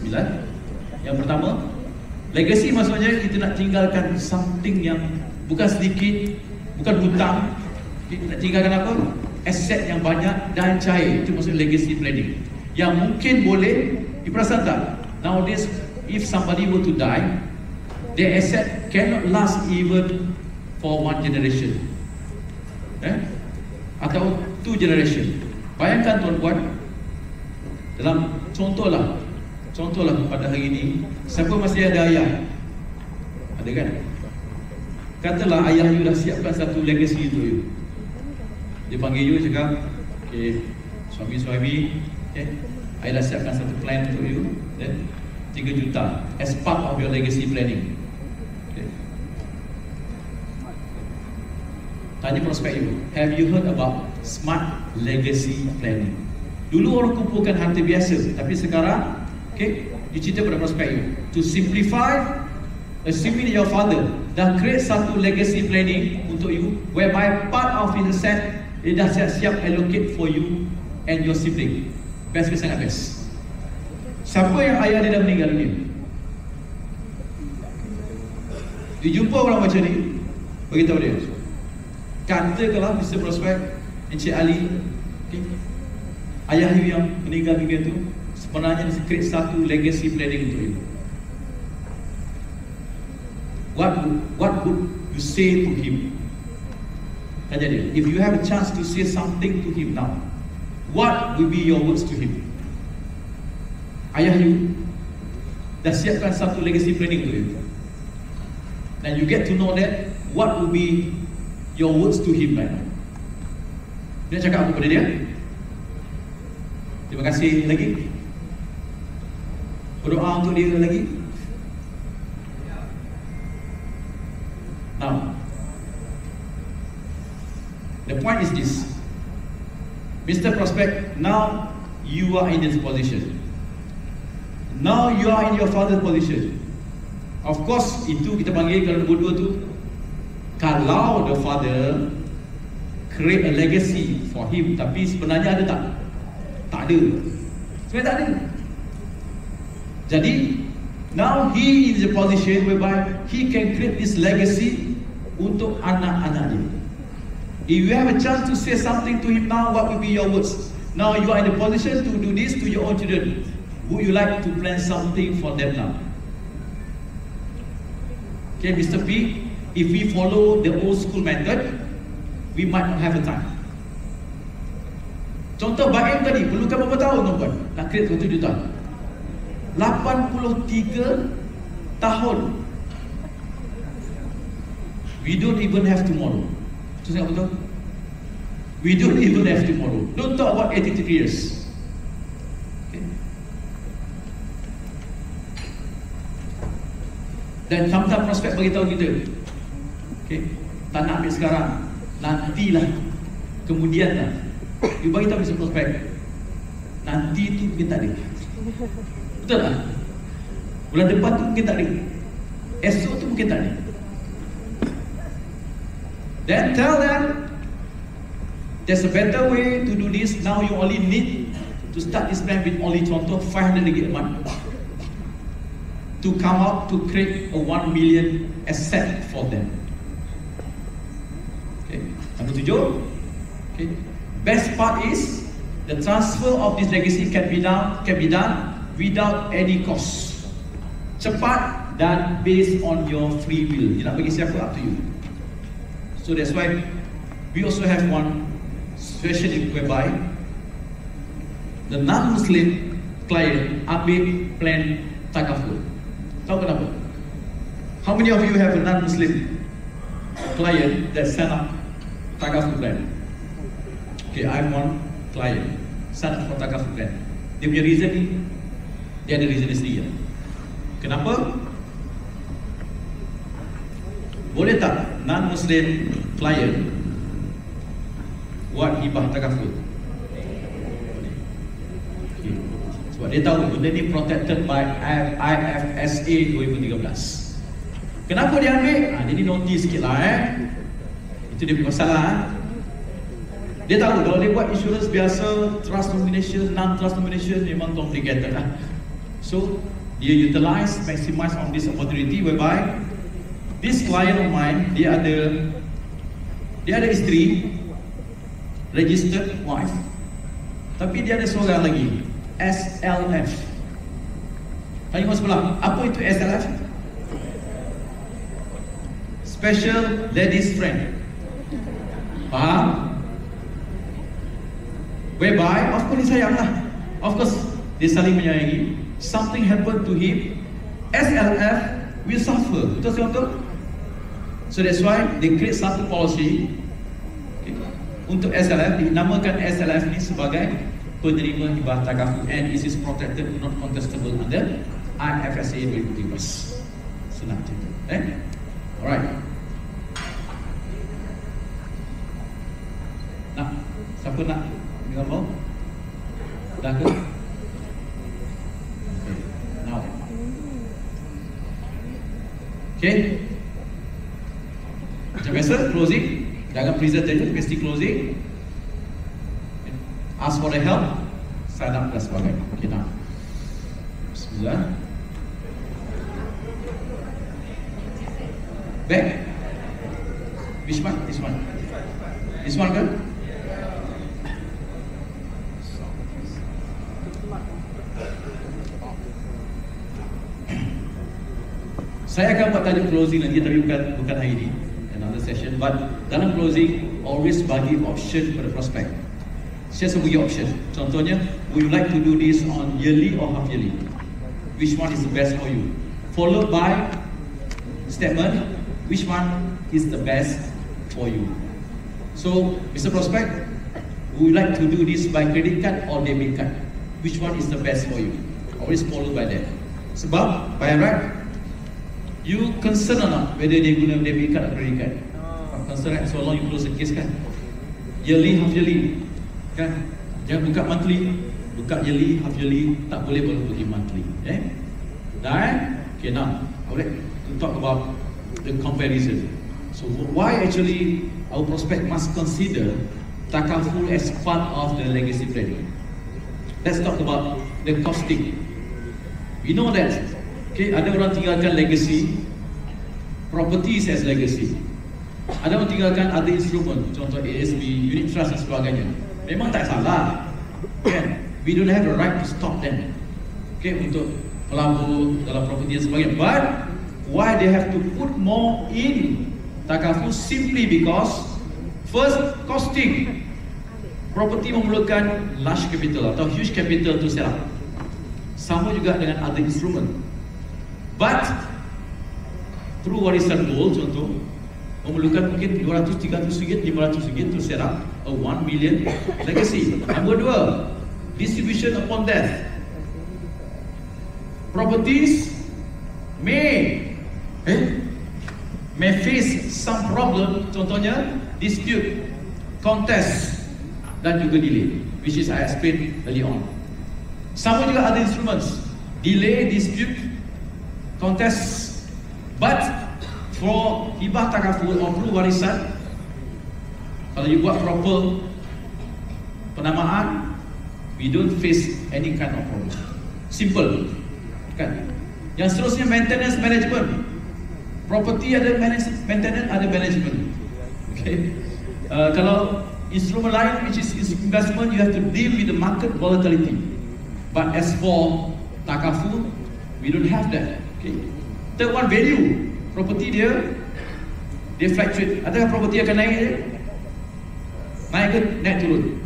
9. Yang pertama, legacy maksudnya kita nak tinggalkan something yang bukan sedikit, bukan hutang. Kita nak tinggalkan apa? Aset yang banyak dan cair. Itu maksud legacy planning. Yang mungkin boleh, diperasan tak? Nowadays, if somebody were to die, their asset cannot last even for 1 generation. Atau 2 generation. Bayangkan tuan-tuan, dalam contohlah pada hari ini, siapa masih ada ayah? Ada kan? Katalah ayah you dah siapkan satu legacy untuk you. Dia panggil you cakap, okay, suami-suami, I dah siapkan satu plan untuk you, 3 juta as part of your legacy planning. Tanya prospek you, have you heard about smart legacy planning? Dulu orang kumpulkan harta biasa, tapi sekarang, you cerita pada prospek you, to simplify, assuming your father dah create satu legacy planning untuk you, whereby part of his asset dia dah siap-siap allocate for you and your sibling. Best ke sangat best. Siapa yang ayah dia dah meninggal dunia? Dia jumpa orang macam ni, beritahu dia, katakanlah Mr. Prospect, Encik Ali, ayah you yang meninggal dunia tu sebenarnya dia create satu legacy planning untuk you. What would you say to him? Tanya dia, if you have a chance to say something to him now, what will be your words to him? Ayah you dah siapkan satu legacy planning untuk you, and you get to know that, what will be your words to him right now? Dia cakap apa kepada dia? Terima kasih lagi. Berdoa untuk dia lagi. Now, the point is this, Mr. Prospect, now you are in this position. Now you are in your father's position. Of course, itu kita panggil kalau nombor 2 tu, kalau the father create a legacy for him, tapi sebenarnya ada tak? Tak ada. Sebenarnya tak ada. Jadi, now he is in the position whereby he can create this legacy untuk anak-anak dia. If you have a chance to say something to him now, what will be your words? Now you are in the position to do this to your own children. Would you like to plan something for them now? Okay, Mr. P, if we follow the old school method, we might not have a time. Contoh Baim tadi, perlukan berapa tahun tuan-tuan nak create 1 juta? 83 tahun. We don't even have tomorrow. Itu sangat betul. We don't even have tomorrow. Don't talk about 83 years. Okay. Dan sometimes prospek beritahu kita, okay, tak nak ambil sekarang, nantilah, kemudianlah. You beritahu Mr. Prospek, nanti tu mungkin tak ada. Betul tak? Bulan depan tu mungkin tak ada. Esok tu mungkin tak ada. Then tell them there's a better way to do this. Now you only need to start this plan with only contoh 500 ringgit a month to come out to create a 1 million asset for them. Okay. Number 7. Okay. Best part is the transfer of this legacy can be done without any cost. Cepat dan based on your free will. Dia nak bagi siapa, up to you. So that's why we also have one situation whereby the non-Muslim client ambil plan takaful. Tahu kenapa? How many of you have a non-Muslim client that sign up takaful plan? Okay, I have one client sign up for takaful plan. Dia punya reason ni, dia ada reason sendiri. Kenapa? Boleh tak non-Muslim client buat hibah takaful? Okay. Sebab dia tahu benda ni protected by IFSA 2013. Kenapa dia ambil? Jadi notice sikit lah itu dia punya masalah. Dia tahu kalau dia buat insurans biasa, trust nomination, non-trust nomination memang complicated lah. So dia utilize, maximize on this opportunity whereby this client of mine, dia ada isteri, registered wife, tapi dia ada seorang lagi, SLF. Tanya orang sebelah, apa itu SLF? Special Ladies Friend. Faham? Whereby, of course dia sayang lah. Of course, dia saling menyayangi. Something happened to him, SLF will suffer. Betul betul? So that's why they create satu policy, okay, untuk SLF, dinamakan SLF ni sebagai penerima hibah takaful, and this is protected, not contestable under IFSA 2013. Senang cerita. Alright. Nak, siapa nak dengar mau? Dah ke? Okay. Now. Okay. Macam biasa, closing. Jangan present saja, mesti closing. Ask for the help, sign up dan sebagainya. Okay, now. Bismillah. Back. Which one? This one. This one kan? Saya akan buat tajuk closing nanti, tapi bukan hari ini, another session. But dalam closing, always bagi option pada prospek. Saya bagi option. Contohnya, would you like to do this on yearly or half yearly? Which one is the best for you? Followed by statement, which one is the best for you? So, Mr. Prospect, would you like to do this by credit card or debit card? Which one is the best for you? Always followed by that. Sebab, by right, you concern or not whether dia guna debit card atau credit card? Concern, right? So long you close the case kan? Yearly, half yearly kan? Jangan buka monthly, buka yearly, half yearly, tak boleh baru pergi monthly. Dan, okay, now I would like to talk about the comparison. So why actually our prospect must consider takaful as part of the legacy planning? Let's talk about the costing. We know that, okay, ada orang tinggalkan legacy, properties as legacy. Ada orang tinggalkan other instrument, contoh ASB, unit trust dan sebagainya. Memang tak salah, kan? We don't have the right to stop them, okay, untuk melabur dalam property dan sebagainya. But why they have to put more in takaful? Simply because first, costing. Property memerlukan large capital atau huge capital to sell. Sama juga dengan other instrument. But through warisan gold, contoh, memerlukan mungkin 200, 300 ringgit, 500 ringgit to set up a 1 million legacy. Nombor dua, distribution upon death. Properties may face some problem, contohnya dispute, contest dan juga delay, which is I explained early on. Sama juga other instruments, delay, dispute, contest. But for hibah takaful or through warisan, kalau you buat proper penamaan, we don't face any kind of problem. Simple, kan? Yang seterusnya maintenance management. Property ada maintenance, ada management. Okay. Kalau instrument lain, which is investment, you have to deal with the market volatility. But as for takaful, we don't have that. Okay. Third one, value. Property dia fluctuate. Adakah property akan naik je? Naik ke naik turun?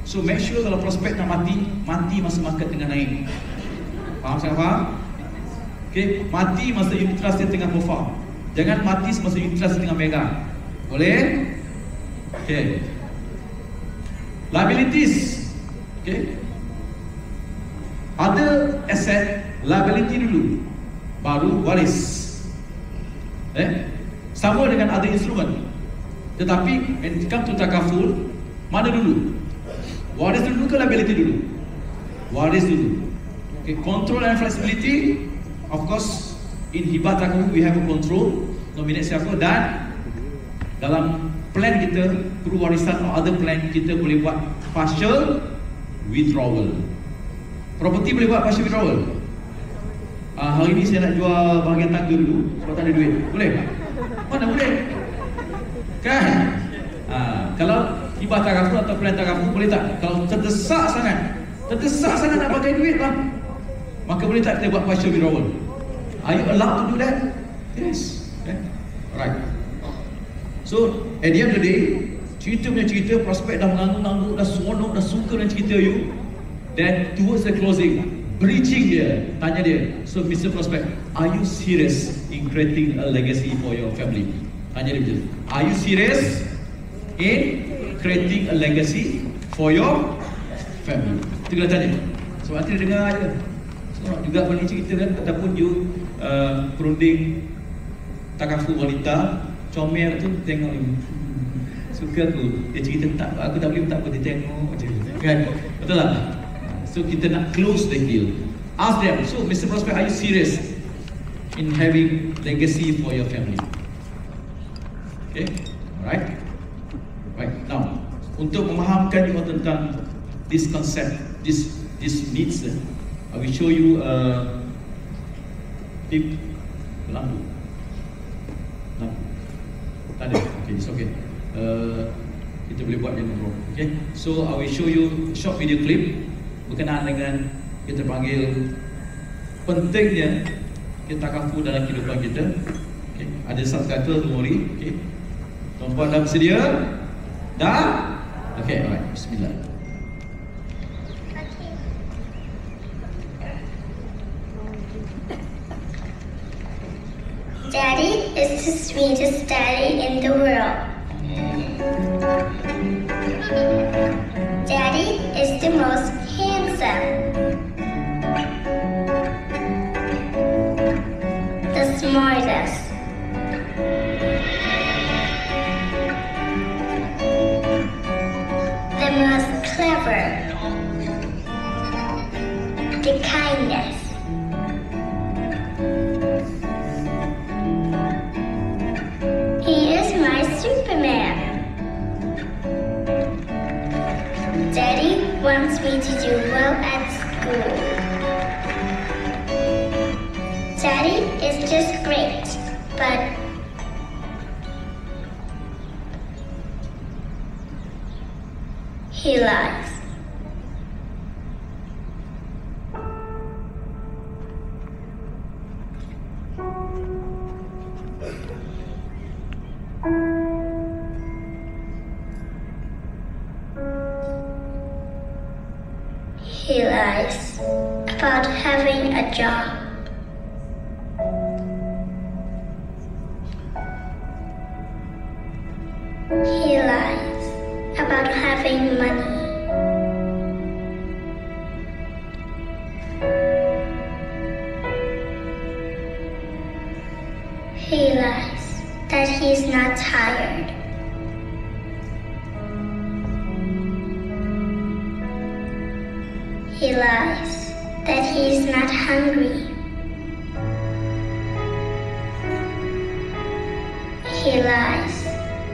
So make sure kalau prospek nak mati masa market tengah naik. Faham saya faham? Okay, mati masa unit trust dia tengah perform. Jangan mati semasa unit trust tengah megang. Boleh? Okay. Liabilities. Okay. Other asset, liability dulu, baru waris. Sama dengan other instrument. Tetapi when it comes to takaful, mana dulu? Waris dulu ke liability dulu? Waris dulu. Okay, control and flexibility. Of course, in hibah takaful we have a control, nominate siapa, dan dalam plan kita, through warisan atau other plan, kita boleh buat partial withdrawal. Property boleh buat partial withdrawal. Hari ni saya nak jual bahagian tangga dulu sebab tak ada duit. Boleh? Mana boleh? Kan? Kalau hibah taraful atau pilihan taraful boleh tak? Kalau terdesak sangat nak pakai duit lah, maka boleh tak kita buat partial withdrawal? Are you allowed to do that? Yes. Okay. Alright. So at the end of the day, cerita, prospek dah mengangguk-angguk, dah seronok, dah suka dengan cerita you. Then towards the closing, bridging dia, tanya dia, so Mr. Prospect, are you serious in creating a legacy for your family? Tanya dia begitu. Are you serious in creating a legacy for your family? Itu kita tanya. So nanti dia dengar je. So juga balik cerita kan, ataupun you perunding takaful wanita, comel tu tengok you. Suka aku, dia cerita tak, aku tak boleh tak apa, dia tengok je. Kan? Betul tak? So kita nak close the deal. Ask them, so Mr. Prospect, are you serious in having legacy for your family? Okay, alright. Right, now untuk memahamkan you tentang this concept, this needs, I will show you tip lampu. Tak ada, okay, it's okay. Kita boleh buat dia nomor. Okay, so I will show you short video clip berkenaan dengan kita panggil pentingnya kita takaful dalam kehidupan kita. Okay. Ada subtitle, don't worry. Okay. Tuan-puan dah bersedia? Dah? Okay, alright. Bismillah. Daddy is the sweetest daddy in the world. Daddy is the most handsome, the smartest, the most clever, the kindest. He is my Superman. Daddy wants me to do well at school. Daddy is just great, but he lies. He lies about having a job. He lies about having money. He lies that he's not tired. He lies that he's not hungry. He lies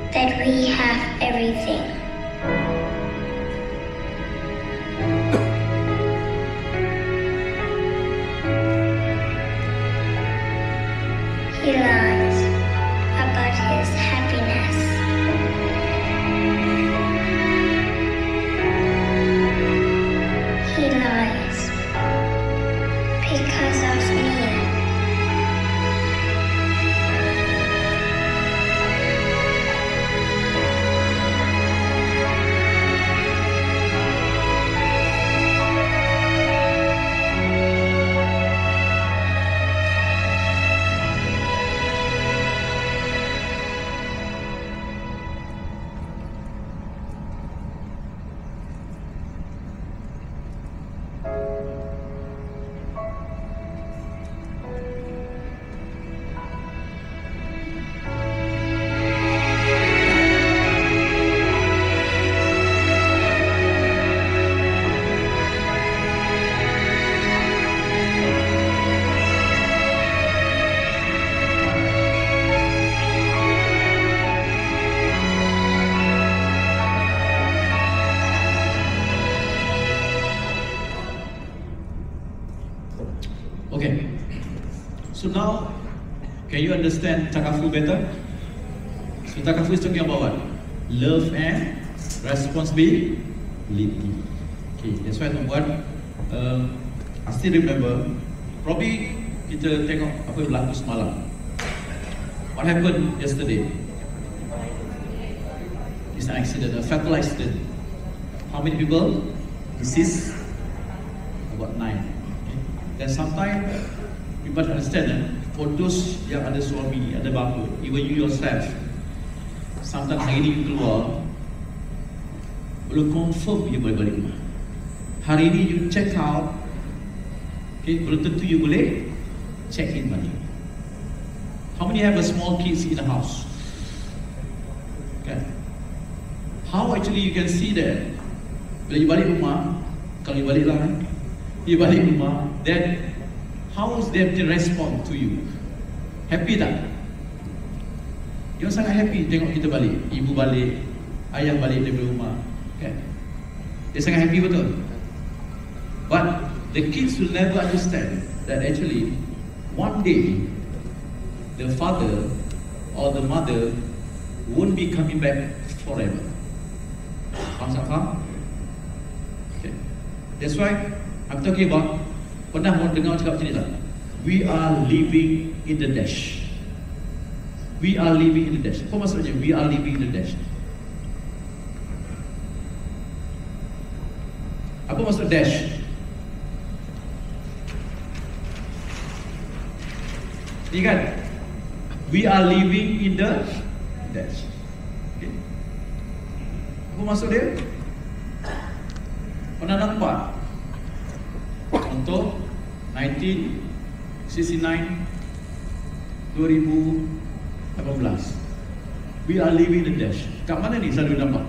that we have everything. He lies about his happiness. He lies because of me. Okay. So now, can you understand takaful better? So takaful is talking about what? Love and responsibility. Okay, that's why tuan-tuan, I still remember, probably kita tengok apa yang berlaku semalam. What happened yesterday? It's an accident, a fatal accident. How many people deceased? About 9. Okay. Then sometimes you must understand, for those yang ada suami, ada bapa, even you yourself, sometimes hari ini you keluar, belum confirm you boleh balik rumah. Hari ini you check out, okay, belum tentu you boleh check in balik. How many have a small kids in the house? Okay. How actually you can see that bila you balik rumah, kalau you balik lah, you balik rumah, then how is they respond to you? Happy tak? Dia sangat happy tengok kita balik. Ibu balik, ayah balik dari rumah. Okay. Dia sangat happy betul. But the kids will never understand that actually one day the father or the mother won't be coming back forever. Faham? Okay. That's why I'm talking about, pernah mau dengar cakap macam ni tak? We are living in the dash. We are living in the dash. Apa maksudnya we are living in the dash? Apa maksud dash? Ni kan? We are living in the dash. Okay. Apa maksud dia? Pernah nampak? Contoh 1969 2018. We are living the dash. Kat mana ni selalu nampak?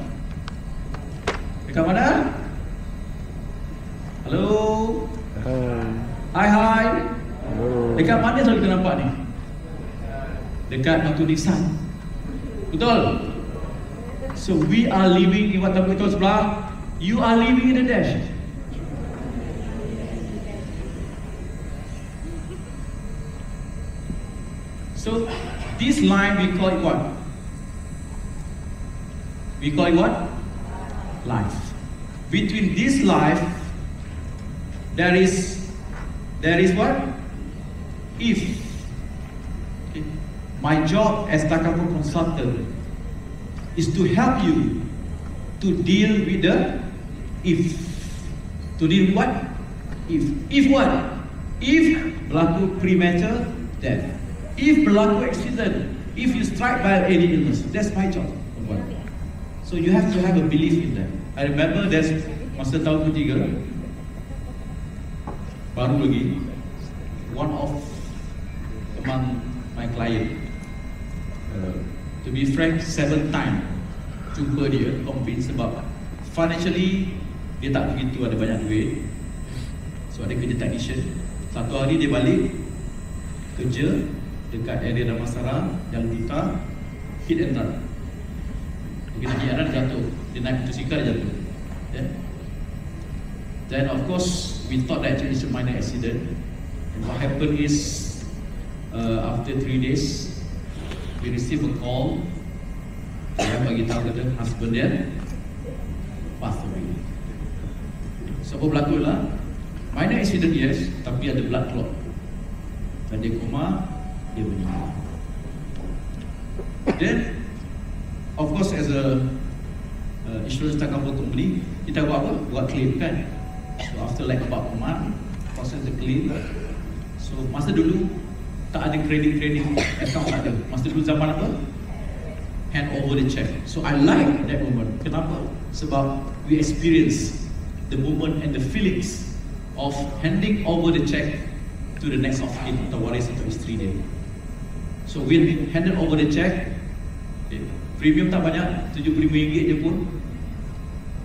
Dekat mana? Hello? Hi. Hello. Dekat mana selalu kita nampak ni? Dekat batu nisan. Betul? So we are living in what tahu sebelah. You are living in the dash. So this line we call it what? We call it what? Life. Between this life, there is what? If. Okay. My job as takaful consultant is to help you to deal with the if. To deal with what? If. If what? If berlaku premature death. If berlaku accident, if you strike by any illness, that's my job. So you have to have a belief in that. I remember there's masa tahun ketiga, baru lagi, one of among my client, to be frank, 7 times jumpa dia, convince sebab financially dia tak begitu ada banyak duit. So ada kerja technician. Satu hari dia balik kerja dekat area Damansara, Jalan Duta, hit and run. Dia kena jalan jatuh, dia naik motosikal jatuh. Yeah. Then of course we thought that it's a minor accident. And what happened is after 3 days we received a call. Dia bagi tahu kata husband dia passed away. So apa berlaku lah? Minor accident yes, tapi ada blood clot. Dan dia koma, dia meninggal. Then, of course, as a insurance takaful company, kita buat apa? Buat claim kan? So after like about a month, process the claim. So masa dulu tak ada credit account, tak ada. Masa dulu zaman apa? Hand over the check. So I like that moment. Kenapa? Sebab we experience the moment and the feelings of handing over the check to the next of kin atau waris atau isteri dia. So we handed over the check. Okay. Premium tak banyak, RM75 je pun.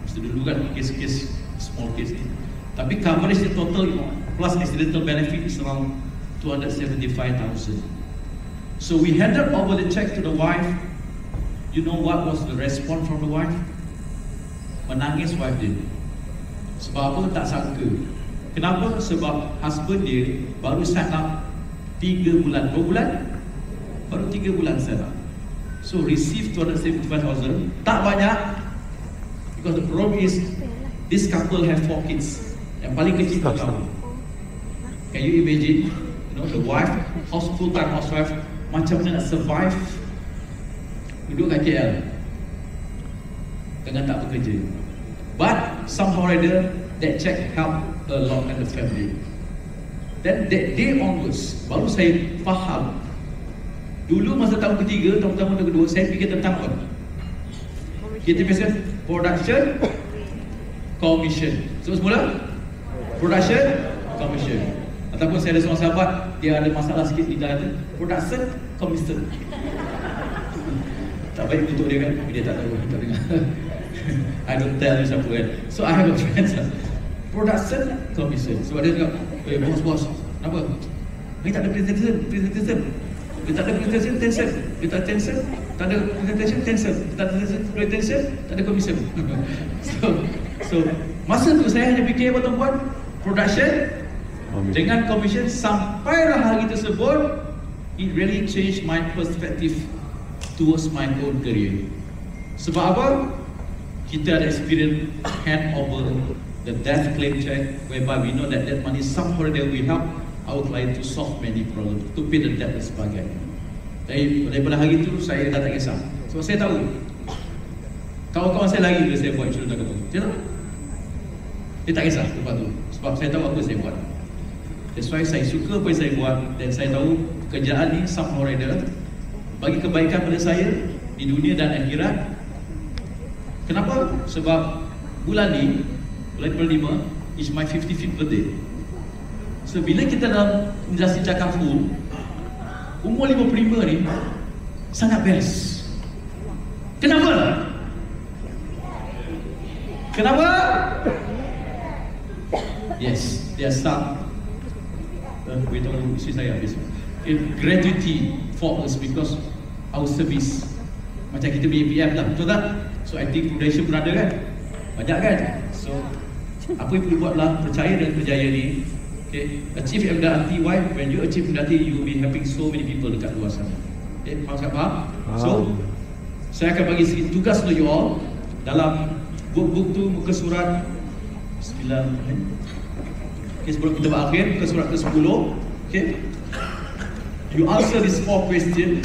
Masa dulu kan kes-kes small case ni. Tapi coverage the total plus accidental benefit is around 275,000. So we handed over the check to the wife. You know what was the response from the wife? Menangis wife dia. Sebab apa? Tak sangka Kenapa? Sebab husband dia baru sign up 3 bulan. 2 bulan? Baru 3 bulan sign up. So receive 275,000. Tak banyak. Because the problem is this couple have 4 kids. Yang paling kecil 4 tahun. Can you imagine? You know, the wife, full-time housewife, macam mana nak survive duduk kat KL dengan tak bekerja. But somehow or other, that check helped a lot in the family. Then that day onwards, baru saya faham. Dulu masa tahun ketiga, tahun pertama, tahun kedua, saya fikir tentang apa? Kita biasa production, commission. So semula production, commission. Ataupun saya ada seorang sahabat, dia ada masalah sikit di dalam production, commission. Tak baik untuk dia kan? Dia tak tahu, tak dengar. I don't tell you siapa kan. So I have a friend, production, commission. Sebab dia cakap, bos, kenapa? Dia tak ada presentation. Dia tak ada presentation, tension. Dia tak ada tension, tak ada presentation, tension. Dia tak ada presentation, tak ada commission. So masa tu saya hanya fikir tuan-tuan, production dengan commission, sampailah hari tersebut, it really changed my perspective towards my own career. Sebab apa? Kita ada experience hand over the death claim check, whereby we know that money somehow that we help our client to solve many problems, to pay the debt dan sebagainya. Daripada hari itu saya dah tak kisah. Sebab saya tahu kawan-kawan saya lagi bila saya buat insurans agama. Dia tahu? Dia tak kisah lepas tu. Sebab saya tahu apa saya buat. That's why saya suka apa yang saya buat. Dan saya tahu kerjaan ni somehow rather bagi kebaikan pada saya di dunia dan akhirat. Kenapa? Sebab bulan ni, bulan 5 is my 55th birthday. So bila kita dalam industri cakap full, umur 55 ni sangat best. Kenapa? Kenapa? Yes, there are some beritahu isteri saya habis. Gratuity for us because our service macam kita punya PF lah, betul tak? So I think Prudential pun ada kan? Banyak kan? So apa yang perlu buat lah, percaya dengan kerjaya ni. Okay, achieve MDRT. Why? When you achieve MDRT, you will be helping so many people dekat luar sana. Okay, faham? So saya akan bagi sikit tugas untuk you all dalam book tu, muka surat 9. Okay, sebelum kita berakhir, muka surat ke-10. Okay, you answer this 4 question.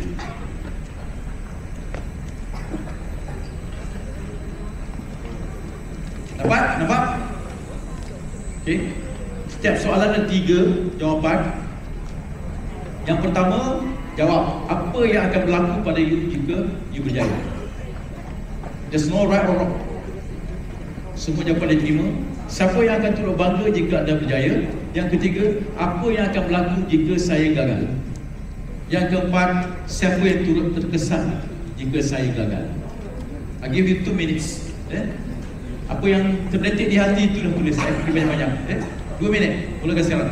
Nampak? Okay, setiap soalan ada 3 jawapan. Yang pertama, jawab apa yang akan berlaku pada you jika you berjaya. There's no right or wrong. Semua jawapan diterima. Siapa yang akan turut bangga jika anda berjaya? Yang ketiga, apa yang akan berlaku jika saya gagal? Yang keempat, siapa yang turut terkesan jika saya gagal? I give you 2 minutes. Apa yang terbetik di hati itu dah tulis. Saya beri banyak-banyak. 2 minit. Mulakan sekarang.